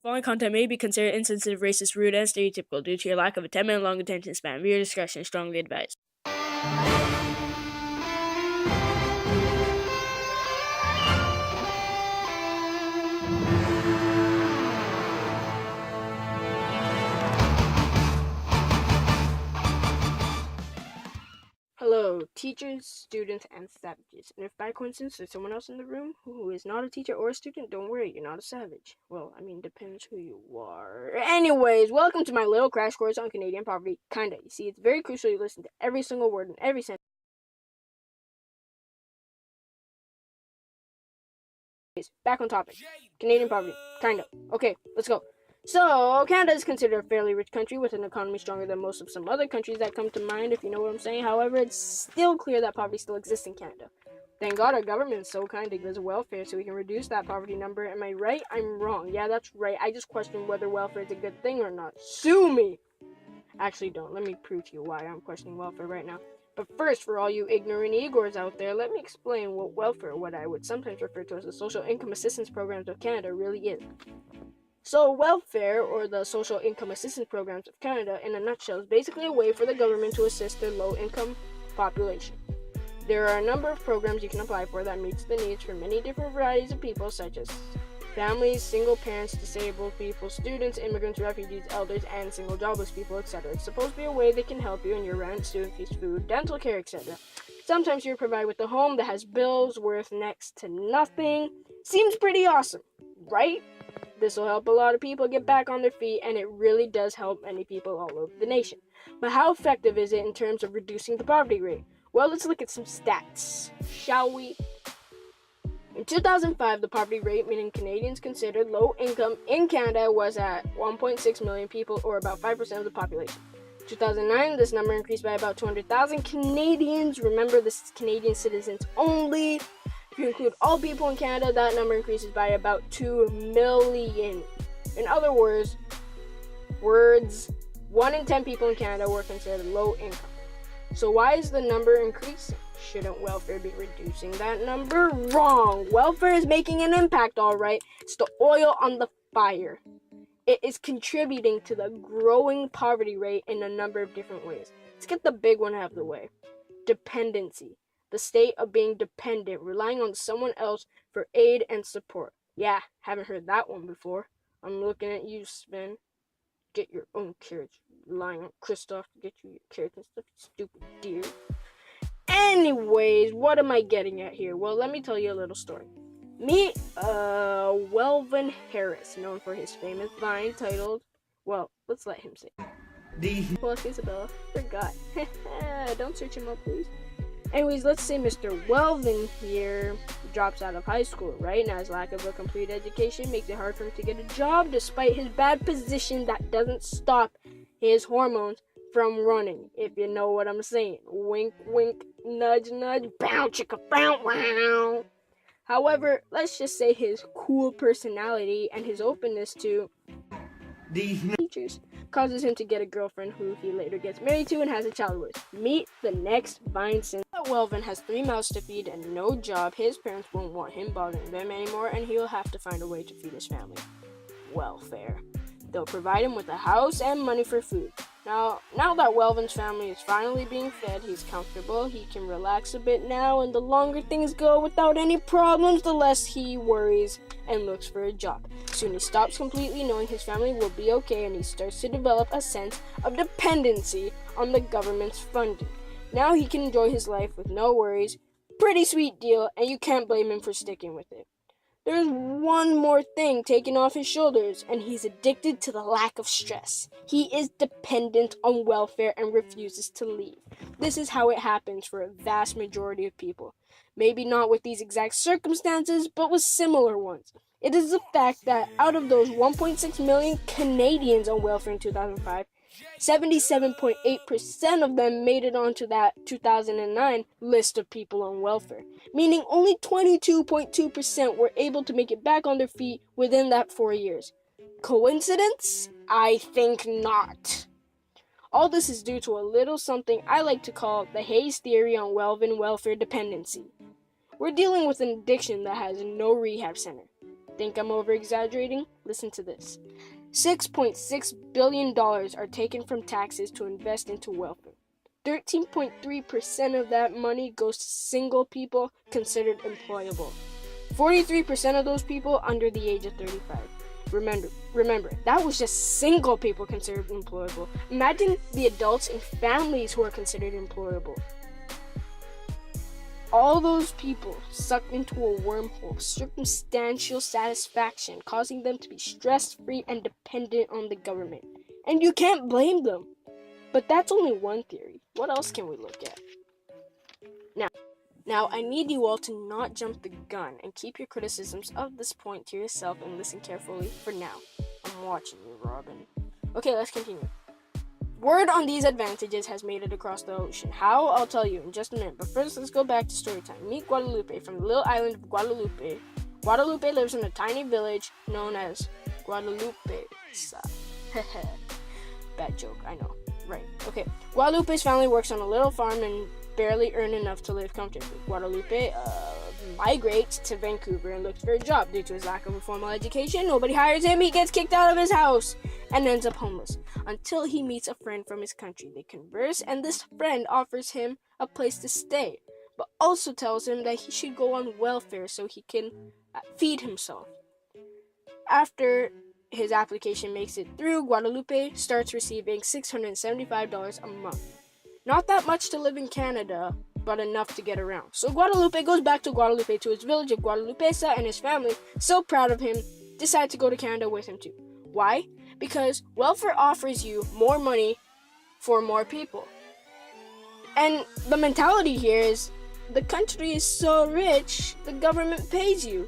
Following content may be considered insensitive, racist, rude, and stereotypical due to your lack of a 10-minute long attention span. Viewer discretion is strongly advised. Hello, teachers, students, and savages. And if by coincidence there's someone else in the room who is not a teacher or a student, don't worry, you're not a savage. Well, I mean, depends who you are. Anyways, welcome to my little crash course on Canadian poverty. Kinda. You see, it's very crucial you listen to every single word and every sentence. Back on topic. Canadian poverty. Kinda. Okay, let's go. So, Canada is considered a fairly rich country with an economy stronger than most of some other countries that come to mind, if you know what I'm saying. However, it's still clear that poverty still exists in Canada. Thank God our government is so kind to give us welfare so we can reduce that poverty number. Am I right? I'm wrong. Yeah, that's right. I just question whether welfare is a good thing or not. Sue me! Actually, don't. Let me prove to you why I'm questioning welfare right now. But first, for all you ignorant Igors out there, let me explain what welfare, what I would sometimes refer to as the social income assistance programs of Canada, really is. So, welfare, or the social income assistance programs of Canada, in a nutshell, is basically a way for the government to assist their low-income population. There are a number of programs you can apply for that meets the needs for many different varieties of people, such as families, single parents, disabled people, students, immigrants, refugees, elders, and single jobless people, etc. It's supposed to be a way that can help you in your rent, student fees, food, dental care, etc. Sometimes you're provided with a home that has bills worth next to nothing. Seems pretty awesome, right? This will help a lot of people get back on their feet, and it really does help many people all over the nation. But how effective is it in terms of reducing the poverty rate? Well, let's look at some stats, shall we? In 2005, the poverty rate, meaning Canadians considered low income in Canada, was at 1.6 million people, or about 5% of the population. 2009, this number increased by about 200,000 Canadians. Remember, this is Canadian citizens only. If you include all people in Canada, that number increases by about 2 million. In other words, 1 in 10 people in Canada were considered low income. So why is the number increasing? Shouldn't welfare be reducing that number? Wrong! Welfare is making an impact, alright. It's the oil on the fire. It is contributing to the growing poverty rate in a number of different ways. Let's get the big one out of the way. Dependency. The state of being dependent, relying on someone else for aid and support. Yeah, haven't heard that one before. I'm looking at you, Sven. Get your own carrots. Relying on Christoph to get you your carrots and stuff, stupid deer. Anyways, what am I getting at here? Well, let me tell you a little story. Meet WELVEN Harris, known for his famous Vine titled, well, let's let him say it. Plus Isabella, forgot. Don't search him up, please. Anyways, let's say Mr. Welvin here drops out of high school, right? Now his lack of a complete education makes it hard for him to get a job despite his bad position that doesn't stop his hormones from running, if you know what I'm saying. Wink, wink, nudge, nudge, bow, chicka, bow, wow. However, let's just say his cool personality and his openness to teachers causes him to get a girlfriend who he later gets married to and has a child with. Meet the next Vine. Since Welvin has 3 mouths to feed and no job, his parents won't want him bothering them anymore, and he'll have to find a way to feed his family. Welfare. They'll provide him with a house and money for food. Now that Welvin's family is finally being fed, he's comfortable, he can relax a bit now, and the longer things go without any problems, the less he worries and looks for a job. Soon he stops completely knowing his family will be okay, and he starts to develop a sense of dependency on the government's funding. Now he can enjoy his life with no worries. Pretty sweet deal, and you can't blame him for sticking with it. There's one more thing taken off his shoulders, and he's addicted to the lack of stress. He is dependent on welfare and refuses to leave. This is how it happens for a vast majority of people. Maybe not with these exact circumstances, but with similar ones. It is the fact that out of those 1.6 million Canadians on welfare in 2005, 77.8% of them made it onto that 2009 list of people on welfare, meaning only 22.2% were able to make it back on their feet within that 4 years. Coincidence? I think not. All this is due to a little something I like to call the Hayes theory on Welvin welfare dependency. We're dealing with an addiction that has no rehab center. Think I'm over-exaggerating? Listen to this. $6.6 billion are taken from taxes to invest into welfare. 13.3% of that money goes to single people considered employable. 43% of those people under the age of 35. Remember, that was just single people considered employable. Imagine the adults and families who are considered employable. All those people sucked into a wormhole, circumstantial satisfaction, causing them to be stress-free and dependent on the government. And you can't blame them. But that's only one theory. What else can we look at? Now, I need you all to not jump the gun and keep your criticisms of this point to yourself and listen carefully for now. I'm watching you, Robin. Okay, let's continue. Word on these advantages has made it across the ocean. How? I'll tell you in just a minute. But first, let's go back to story time. Meet Guadalupe from the little island of Guadalupe. Guadalupe lives in a tiny village known as Guadalupe. Bad joke, I know. Right, okay. Guadalupe's family works on a little farm and barely earn enough to live comfortably. Guadalupe migrates to Vancouver and looks for a job. Due to his lack of a formal education, nobody hires him. He gets kicked out of his house and ends up homeless until he meets a friend from his country. They converse, and this friend offers him a place to stay, but also tells him that he should go on welfare so he can feed himself. After his application makes it through, Guadalupe starts receiving $675 a month. Not that much to live in Canada, but enough to get around. So Guadalupe goes back to Guadalupe, to his village of Guadalupesa, and his family, so proud of him, decide to go to Canada with him too. Why? Because welfare offers you more money for more people. And the mentality here is, the country is so rich, the government pays you.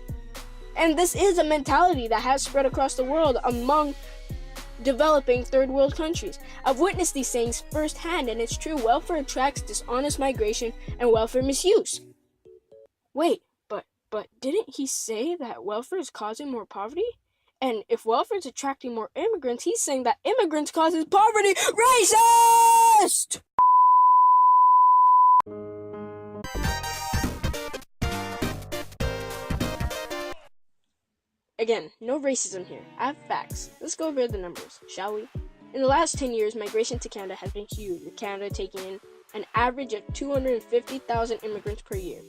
And this is a mentality that has spread across the world among developing third world countries. I've witnessed these things firsthand, and it's true. Welfare attracts dishonest migration and welfare misuse. Wait, but didn't he say that welfare is causing more poverty? And if welfare is attracting more immigrants, he's saying that immigrants causes poverty. Racist! Again, no racism here. I have facts. Let's go over the numbers, shall we? In the last 10 years, migration to Canada has been huge, with Canada taking in an average of 250,000 immigrants per year.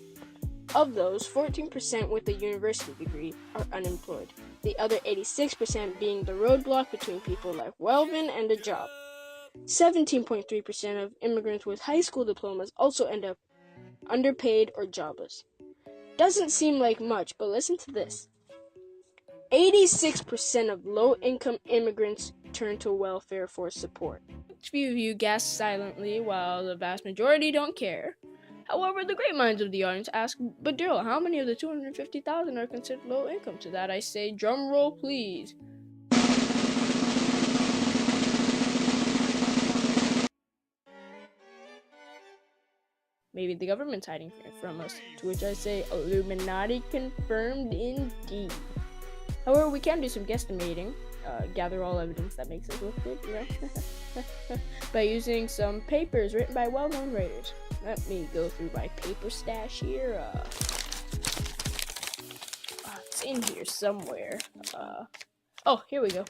Of those, 14% with a university degree are unemployed, the other 86% being the roadblock between people like WELVEN and a job. 17.3% of immigrants with high school diplomas also end up underpaid or jobless. Doesn't seem like much, but listen to this. 86% of low-income immigrants turn to welfare for support. A few of you gasp silently, while the vast majority don't care. However, the great minds of the audience ask, but Daryl, how many of the 250,000 are considered low-income? To that I say, drum roll please. Maybe the government's hiding from us. To which I say, Illuminati confirmed indeed. However, we can do some guesstimating, gather all evidence that makes us look good, by using some papers written by well-known writers. Let me go through my paper stash here. It's in here somewhere. Oh, here we go.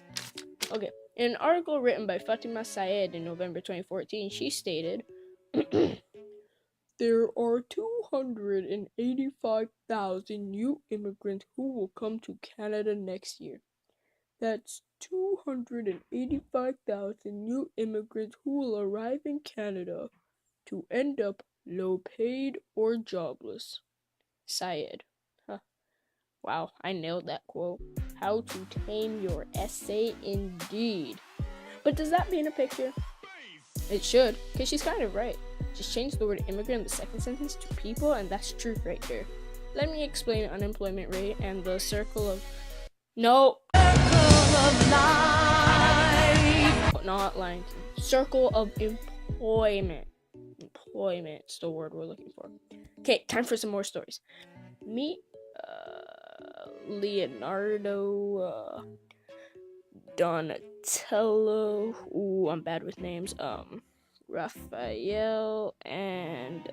Okay. In an article written by Fatima Syed in November 2014, she stated, there are 285,000 new immigrants who will come to Canada next year. That's 285,000 new immigrants who will arrive in Canada to end up low-paid or jobless. Syed. Huh. Wow, I nailed that quote. How to tame your essay indeed. But does that paint a picture? It should, because she's kind of right. Just change the word immigrant in the second sentence to people, and that's truth right there. Let me explain unemployment rate and the circle of... No! Circle of life! Not lying. Circle of employment. Employment's the word we're looking for. Okay, time for some more stories. Meet Leonardo, Donatello. Ooh, I'm bad with names. Raphael and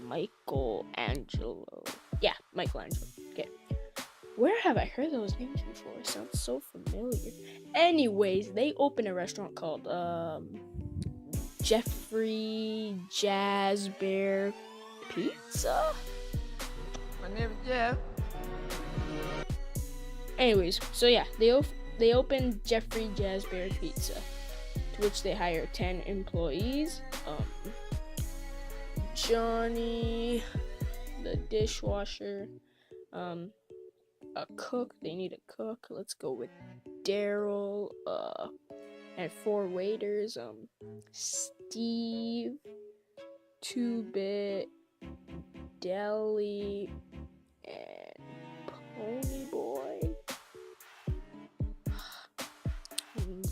Michelangelo. Yeah, Michelangelo. Okay. Where have I heard those names before? It sounds so familiar. Anyways, they open a restaurant called Jeffrey Jazz Bear Pizza. My name is Jeff. Anyways, so yeah, they opened Jeffrey Jazz Bear Pizza, to which they hire 10 employees. Johnny, the dishwasher, a cook. They need a cook. Let's go with Daryl. And 4 waiters. Steve, 2-Bit, Deli, and Pony Boy.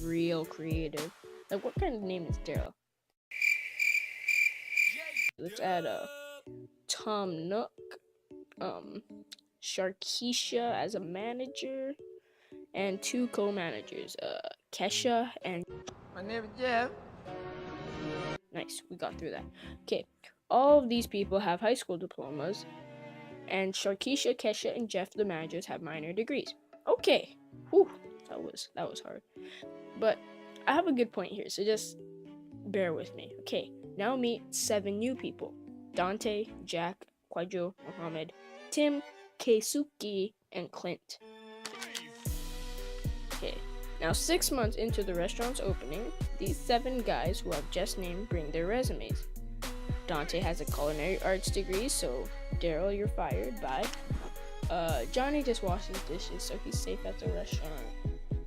Real creative. Like, what kind of name is Daryl? Let's add Tom Nook, Sharkeisha as a manager, and 2 co-managers, Kesha and... My name is Jeff. Nice, we got through that. Okay, all of these people have high school diplomas, and Sharkeisha, Kesha, and Jeff, the managers, have minor degrees. Okay, whew, that was hard. But I have a good point here, so just bear with me. Okay, now meet 7 new people. Dante, Jack, Kwajo, Mohammed, Tim, Keisuke, and Clint. Okay, now 6 months into the restaurant's opening, these 7 guys who I've just named bring their resumes. Dante has a culinary arts degree, so Daryl, you're fired. Bye. Johnny just washes dishes, so he's safe at the restaurant.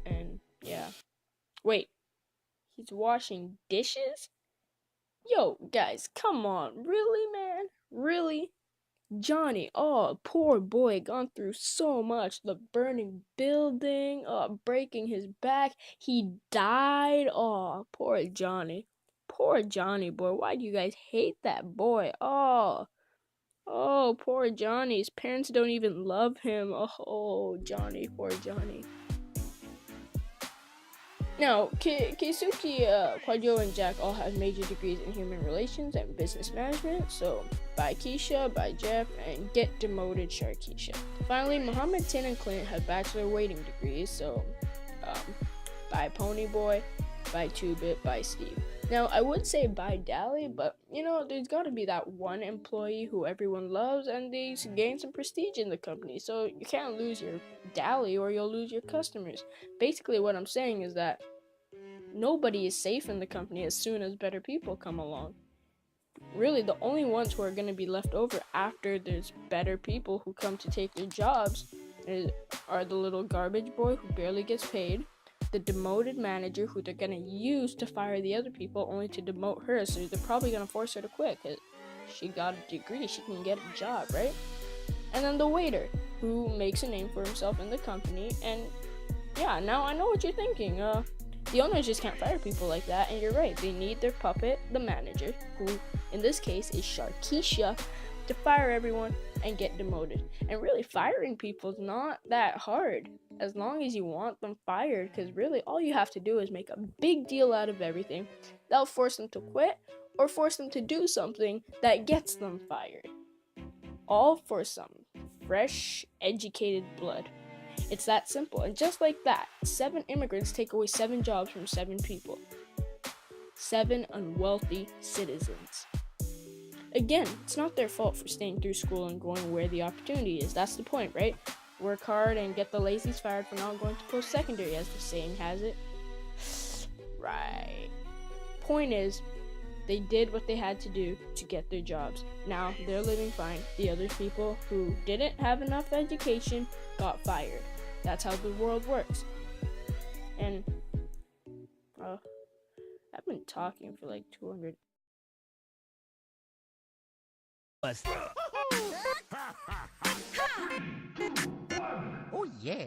And yeah. Wait, he's washing dishes? Yo, guys, come on. Really, man? Really? Johnny, oh, poor boy, gone through so much. The burning building, breaking his back. He died. Oh, poor Johnny. Poor Johnny, boy. Why do you guys hate that boy? Oh, poor Johnny. His parents don't even love him. Oh, Johnny, poor Johnny. Now, Keisuke, Kwajo, and Jack all have major degrees in human relations and business management, so bye Keisha, bye Jeff, and get demoted Sharkeisha. Finally, Mohammed, Tin, and Clint have bachelor waiting degrees, so bye Pony Boy, bye 2-Bit, bye Steve. Now, I would say bye Dally, but, there's got to be that one employee who everyone loves, and they gain some prestige in the company, so you can't lose your Dally or you'll lose your customers. Basically, what I'm saying is that nobody is safe in the company as soon as better people come along. Really, the only ones who are going to be left over after there's better people who come to take their jobs are the little garbage boy who barely gets paid, the demoted manager who they're going to use to fire the other people only to demote her, so they're probably going to force her to quit because she got a degree, she can get a job, right? And then the waiter who makes a name for himself in the company. And yeah, now I know what you're thinking. The owners just can't fire people like that, and you're right, they need their puppet, the manager, who in this case is Sharkeisha, to fire everyone and get demoted. And really, firing people is not that hard as long as you want them fired, because really all you have to do is make a big deal out of everything. That'll force them to quit or force them to do something that gets them fired. All for some fresh, educated blood. It's that simple. And just like that, 7 immigrants take away 7 jobs from 7 people. 7 unwealthy citizens. Again, it's not their fault for staying through school and going where the opportunity is. That's the point, right? Work hard and get the lazies fired for not going to post-secondary, as the saying has it. Right. Point is, they did what they had to do to get their jobs. Now, they're living fine. The other people who didn't have enough education got fired. That's how the world works. And, I've been talking for like 200. Oh, yeah.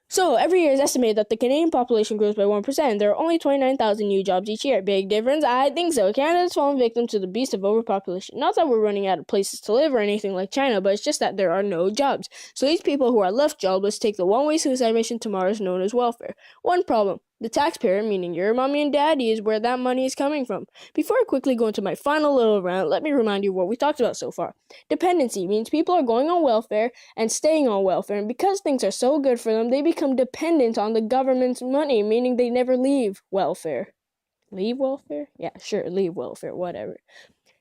So, every year it's estimated that the Canadian population grows by 1%. There are only 29,000 new jobs each year. Big difference? I think so. Canada's fallen victim to the beast of overpopulation. Not that we're running out of places to live or anything like China, but it's just that there are no jobs. So these people who are left jobless take the one-way suicide mission to Mars known as welfare. One problem, The taxpayer, meaning your mommy and daddy, is where that money is coming from. Before I quickly go into my final little rant, let me remind you what we talked about so far. Dependency means people are going on welfare and staying on welfare, and because things are so good for them, they become dependent on the government's money, meaning they never leave welfare. Leave welfare? Yeah, sure, leave welfare, whatever.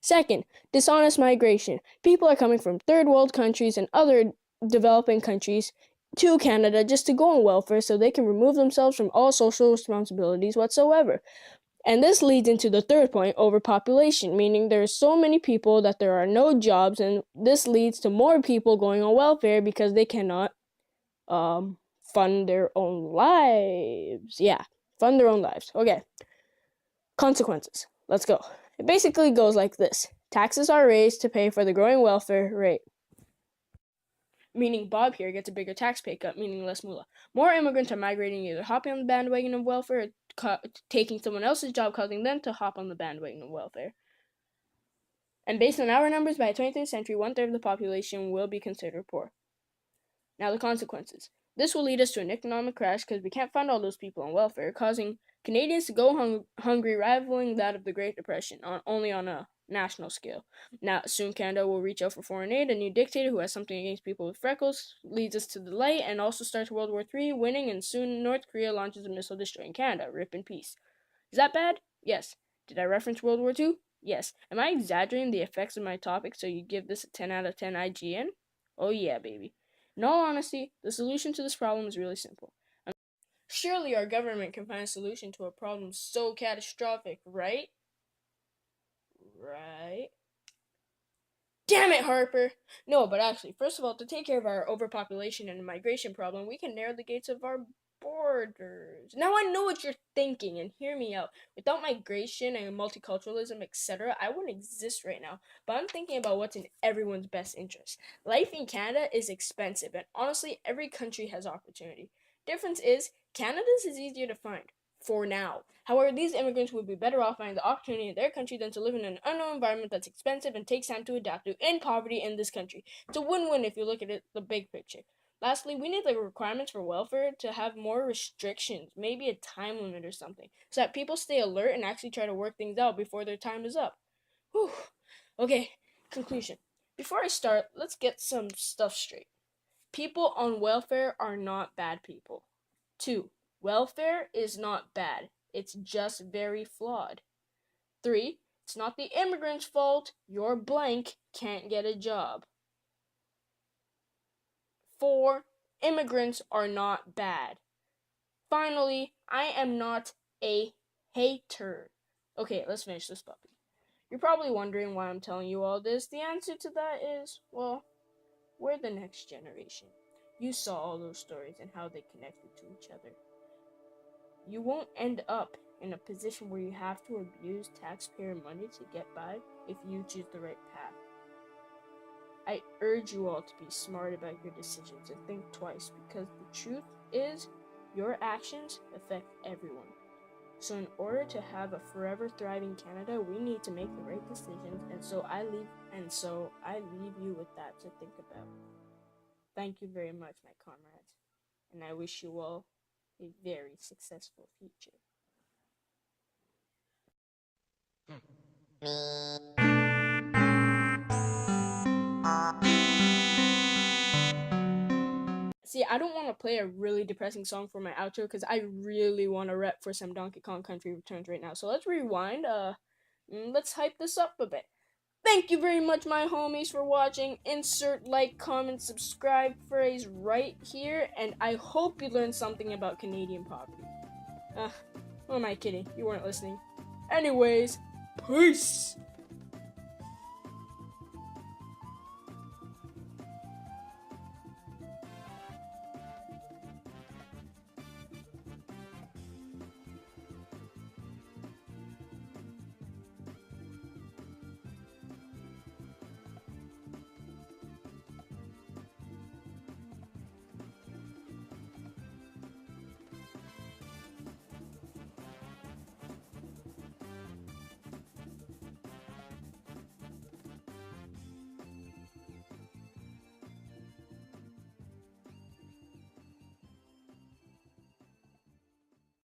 Second, dishonest migration. People are coming from third world countries and other developing countries to Canada just to go on welfare so they can remove themselves from all social responsibilities whatsoever. And this leads into the third point, overpopulation, meaning there are so many people that there are no jobs, and this leads to more people going on welfare because they cannot fund their own lives. Yeah, fund their own lives. Okay. Consequences. Let's go. It basically goes like this. Taxes are raised to pay for the growing welfare rate. Meaning Bob here gets a bigger tax pay cut, meaning less moolah. More immigrants are migrating, either hopping on the bandwagon of welfare or taking someone else's job, causing them to hop on the bandwagon of welfare. And based on our numbers, by the 23rd century, 1/3 of the population will be considered poor. Now the consequences. This will lead us to an economic crash because we can't fund all those people on welfare, causing Canadians to go hungry, rivaling that of the Great Depression, only on a national scale. Now, soon Canada will reach out for foreign aid. A new dictator who has something against people with freckles leads us to the light and also starts World War III, winning, and soon North Korea launches a missile destroying Canada. Rip in peace. Is that bad? Yes. Did I reference World War II? Yes. Am I exaggerating the effects of my topic so you give this a 10 out of 10 IGN? Oh yeah, baby. In all honesty, the solution to this problem is really simple. Surely our government can find a solution to a problem so catastrophic, right? Right? Damn it, Harper! No, but actually, first of all, to take care of our overpopulation and migration problem, we can narrow the gates of our borders. Now I know what you're thinking, and hear me out. Without migration and multiculturalism, etc., I wouldn't exist right now. But I'm thinking about what's in everyone's best interest. Life in Canada is expensive, and honestly, every country has opportunity. Difference is, Canada's is easier to find. For now. However, these immigrants would be better off finding the opportunity in their country than to live in an unknown environment that's expensive and takes time to adapt to, in poverty in this country. It's a win-win if you look at it, the big picture. Lastly, we need the requirements for welfare to have more restrictions, maybe a time limit or something, so that people stay alert and actually try to work things out before their time is up. Whew. Okay, conclusion. Before I start, let's get some stuff straight. People on welfare are not bad people. 2. Welfare is not bad. It's just very flawed. 3. It's not the immigrant's fault. Your blank can't get a job. 4. Immigrants are not bad. Finally, I am not a hater. Okay, let's finish this puppy. You're probably wondering why I'm telling you all this. The answer to that is, well, we're the next generation. You saw all those stories and how they connected to each other. You won't end up in a position where you have to abuse taxpayer money to get by if you choose the right path. I urge you all to be smart about your decisions and think twice, because the truth is, your actions affect everyone. So in order to have a forever thriving Canada, we need to make the right decisions, and so I leave you with that to think about. Thank you very much, my comrades, and I wish you all a very successful future. See, I don't want to play a really depressing song for my outro because I really want to rep for some Donkey Kong Country Returns right now. So let's rewind. Let's hype this up a bit. Thank you very much, my homies, for watching. Insert like, comment, subscribe phrase right here, and I hope you learned something about Canadian poverty. Who am I kidding? You weren't listening. Anyways, peace!